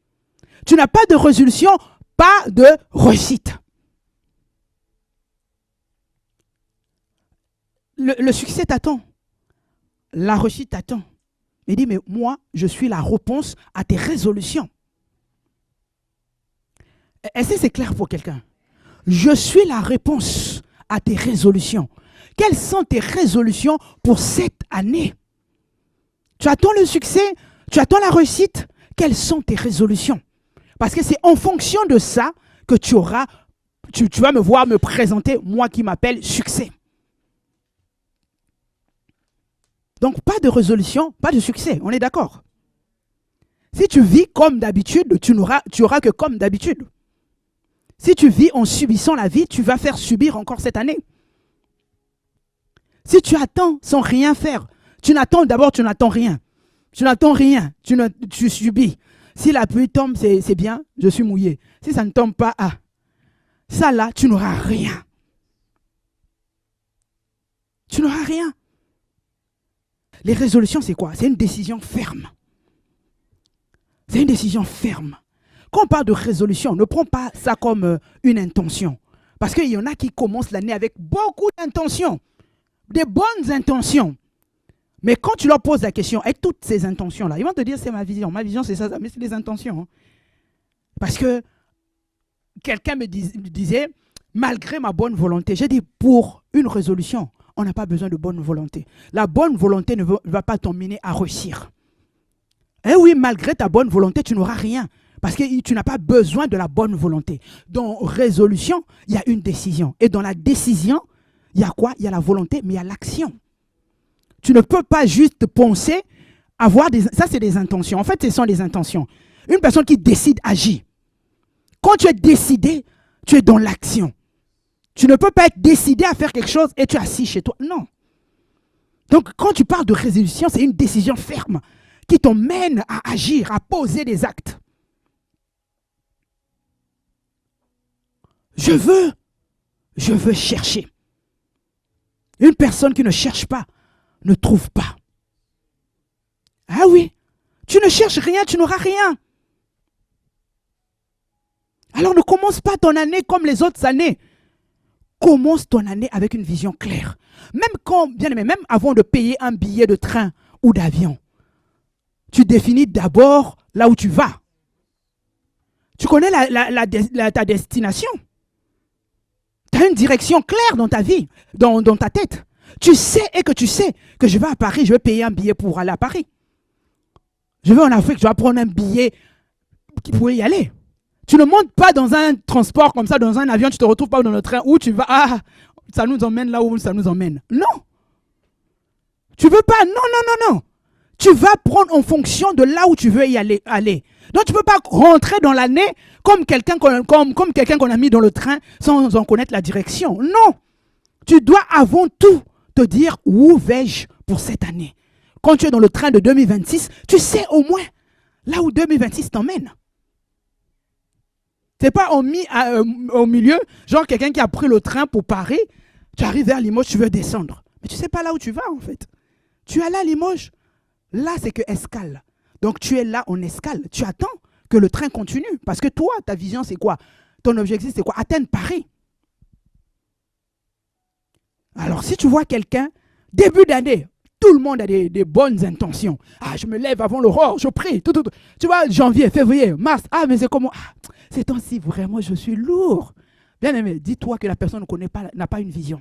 Tu n'as pas de résolution, pas de réussite. Le succès t'attend. La réussite t'attend. Il dit, mais moi, je suis la réponse à tes résolutions. Est-ce que c'est clair pour quelqu'un? Je suis la réponse à tes résolutions. Quelles sont tes résolutions pour cette année? Tu attends le succès? Tu attends la réussite? Quelles sont tes résolutions? Parce que c'est en fonction de ça que tu vas me voir me présenter, moi qui m'appelle succès. Donc, pas de résolution, pas de succès. On est d'accord? Si tu vis comme d'habitude, tu auras que comme d'habitude. Si tu vis en subissant la vie, tu vas faire subir encore cette année. Si tu attends sans rien faire, tu n'attends rien. Tu n'attends rien, tu subis. Si la pluie tombe, c'est bien, je suis mouillé. Si ça ne tombe pas, ça là, tu n'auras rien. Tu n'auras rien. Les résolutions, c'est quoi? C'est une décision ferme. C'est une décision ferme. Quand on parle de résolution, ne prends pas ça comme une intention. Parce qu'il y en a qui commencent l'année avec beaucoup d'intentions. Des bonnes intentions. Mais quand tu leur poses la question, avec toutes ces intentions-là, ils vont te dire c'est ma vision. Ma vision, c'est ça, mais c'est des intentions. Hein. Parce que quelqu'un me disait, malgré ma bonne volonté, j'ai dit pour une résolution, on n'a pas besoin de bonne volonté. La bonne volonté ne va pas t'emmener à réussir. Eh oui, malgré ta bonne volonté, tu n'auras rien. Parce que tu n'as pas besoin de la bonne volonté. Dans résolution, il y a une décision. Et dans la décision, il y a quoi? Il y a la volonté, mais il y a l'action. Tu ne peux pas juste penser, ça c'est des intentions. En fait, ce sont des intentions. Une personne qui décide agit. Quand tu es décidé, tu es dans l'action. Tu ne peux pas être décidé à faire quelque chose et tu es assis chez toi. Non. Donc, quand tu parles de résolution, c'est une décision ferme qui t'emmène à agir, à poser des actes. Je veux chercher. Une personne qui ne cherche pas, ne trouve pas. Ah oui, tu ne cherches rien, tu n'auras rien. Alors ne commence pas ton année comme les autres années. Commence ton année avec une vision claire. Même avant de payer un billet de train ou d'avion, tu définis d'abord là où tu vas. Tu connais ta destination. Tu as une direction claire dans ta vie, dans ta tête. Tu sais que je vais à Paris, je vais payer un billet pour aller à Paris. Je vais en Afrique, je vais prendre un billet pour y aller. Tu ne montes pas dans un transport comme ça, dans un avion, tu ne te retrouves pas dans le train où tu vas, ça nous emmène là où ça nous emmène. Non. Tu ne veux pas, non. Tu vas prendre en fonction de là où tu veux y aller. Donc tu ne peux pas rentrer dans l'année comme quelqu'un qu'on a mis dans le train sans en connaître la direction. Non. Tu dois avant tout te dire où vais-je pour cette année. Quand tu es dans le train de 2026, tu sais au moins là où 2026 t'emmène. Ce n'est pas au milieu, genre quelqu'un qui a pris le train pour Paris, tu arrives vers Limoges, tu veux descendre. Mais tu ne sais pas là où tu vas en fait. Tu es là à Limoges. Là, c'est que escale. Donc, tu es là en escale. Tu attends que le train continue. Parce que toi, ta vision, c'est quoi? Ton objectif, c'est quoi? Atteindre Paris. Alors, si tu vois quelqu'un, début d'année, tout le monde a des bonnes intentions. Ah, je me lève avant l'aurore, je prie. Tout. Tu vois, janvier, février, mars. Ah, mais c'est comment? Ces temps-ci, vraiment, je suis lourd. Bien aimé, dis-toi que la personne n'a pas une vision.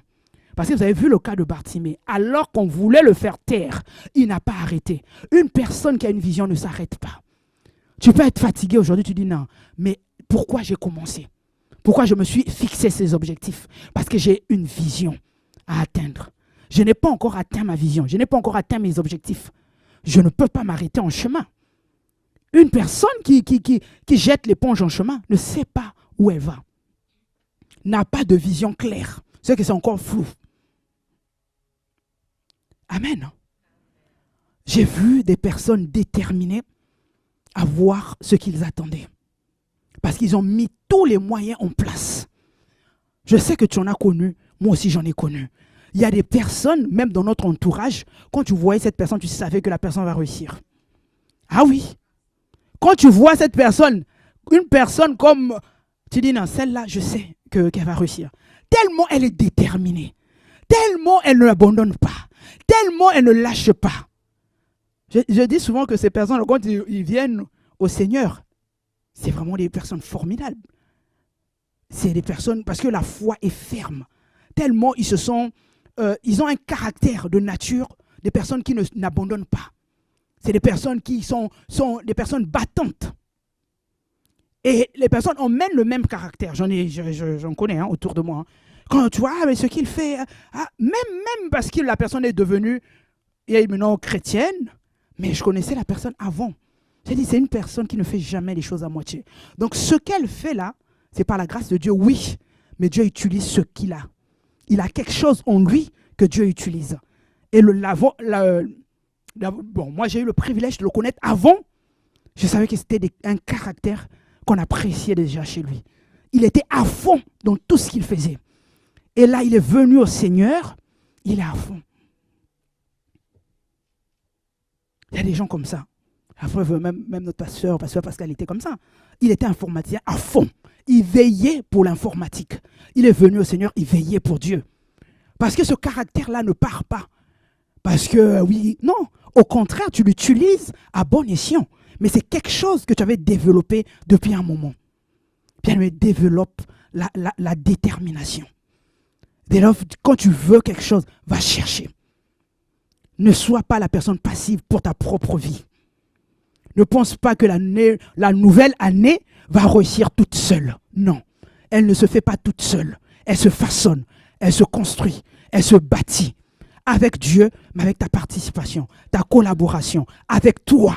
Parce que vous avez vu le cas de Bartimée. Alors qu'on voulait le faire taire, il n'a pas arrêté. Une personne qui a une vision ne s'arrête pas. Tu peux être fatigué aujourd'hui, tu dis non. Mais pourquoi j'ai commencé? Pourquoi je me suis fixé ces objectifs? Parce que j'ai une vision à atteindre. Je n'ai pas encore atteint ma vision. Je n'ai pas encore atteint mes objectifs. Je ne peux pas m'arrêter en chemin. Une personne qui jette l'éponge en chemin ne sait pas où elle va. N'a pas de vision claire. C'est que c'est encore flou. Amen. J'ai vu des personnes déterminées à voir ce qu'ils attendaient. Parce qu'ils ont mis tous les moyens en place. Je sais que tu en as connu, moi aussi j'en ai connu. Il y a des personnes, même dans notre entourage, quand tu voyais cette personne, tu savais que la personne va réussir. Ah oui. Quand tu vois cette personne, une personne comme, tu dis non, celle-là, je sais qu'elle va réussir. Tellement elle est déterminée. Tellement elle ne l'abandonne pas. Tellement elle ne lâche pas. Je dis souvent que ces personnes, quand ils viennent au Seigneur, c'est vraiment des personnes formidables. C'est des personnes, parce que la foi est ferme. Tellement ils ont un caractère de nature, des personnes qui n'abandonnent pas. C'est des personnes qui sont des personnes battantes. Et les personnes ont même le même caractère. J'en connais autour de moi. Quand tu vois, mais ce qu'il fait, même parce que la personne est devenue, elle est maintenant chrétienne, mais je connaissais la personne avant. J'ai dit, c'est une personne qui ne fait jamais les choses à moitié. Donc, ce qu'elle fait là, c'est par la grâce de Dieu, oui, mais Dieu utilise ce qu'il a. Il a quelque chose en lui que Dieu utilise. Et bon, moi, j'ai eu le privilège de le connaître avant. Je savais que c'était un caractère qu'on appréciait déjà chez lui. Il était à fond dans tout ce qu'il faisait. Et là, il est venu au Seigneur, il est à fond. Il y a des gens comme ça. Après, même notre pasteur Pascal était comme ça. Il était informaticien à fond. Il veillait pour l'informatique. Il est venu au Seigneur, il veillait pour Dieu. Parce que ce caractère-là ne part pas. Parce que, oui, non. Au contraire, tu l'utilises à bon escient. Mais c'est quelque chose que tu avais développé depuis un moment. Bien, mais développe la détermination. Dès lors, quand tu veux quelque chose, va chercher. Ne sois pas la personne passive pour ta propre vie. Ne pense pas que la nouvelle année va réussir toute seule. Non, elle ne se fait pas toute seule. Elle se façonne, elle se construit, elle se bâtit. Avec Dieu, mais avec ta participation, ta collaboration, avec toi.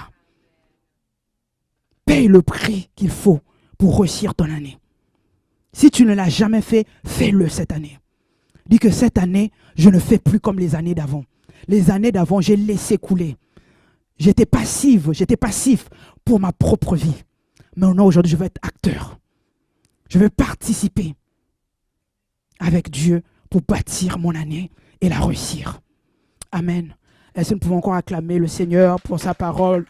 Paye le prix qu'il faut pour réussir ton année. Si tu ne l'as jamais fait, fais-le cette année. Dis que cette année, je ne fais plus comme les années d'avant. Les années d'avant, j'ai laissé couler. J'étais passif pour ma propre vie. Mais non, aujourd'hui, je veux être acteur. Je veux participer avec Dieu pour bâtir mon année et la réussir. Amen. Est-ce que nous pouvons encore acclamer le Seigneur pour sa parole?